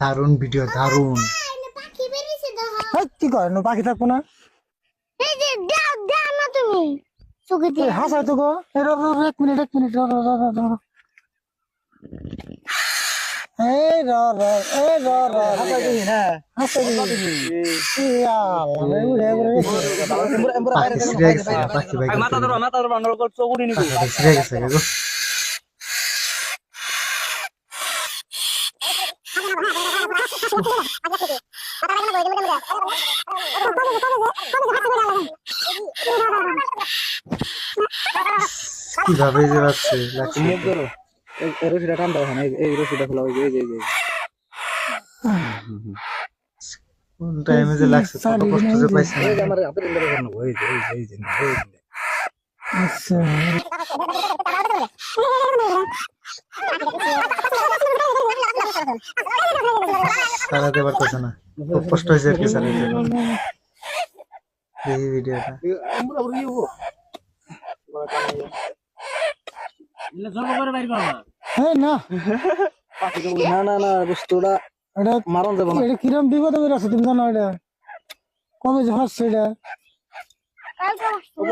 দারুণ ভিডিও, দারুণ। পাখি বেরিয়েছে দেখো। কি কয় না পাখি থাকবো না? এই যে দাও দাও না তুমি চোখে দিয়ে হাসাই তো গো। এক মিনিট এই র র এই র র হাসাই দিই না হাসাই পাখি ছিঁড়ে গেছে, পাখি ভাই মাথা ধরো অন্য চোখ উড়ি নিবি ছিঁড়ে গেছে গো। কিভাবে যে যাচ্ছে লাগছে। মুখ ধরো এই রশিটা টান দাও এই রশিটা খোলা এই যে কোন টাইমে যে লাগছে, কত কষ্ট যে পাইছে। এই যে আমার হাতের ইন্দারে করনো এই যে আচ্ছা সারাতে পারতেছে না, খুব কষ্ট হয়েছে আর কি সারাতে। এই ভিডিওটা আমরা ইয়ে হবো ইলে জব করে বাইর করো না হ্যাঁ না না বস্তুটা এটা মারন যাব না এটা কিরম বিপদ হয়ে আছে তুমি জানো? এটা কবে যে হচ্ছে এটা কালকে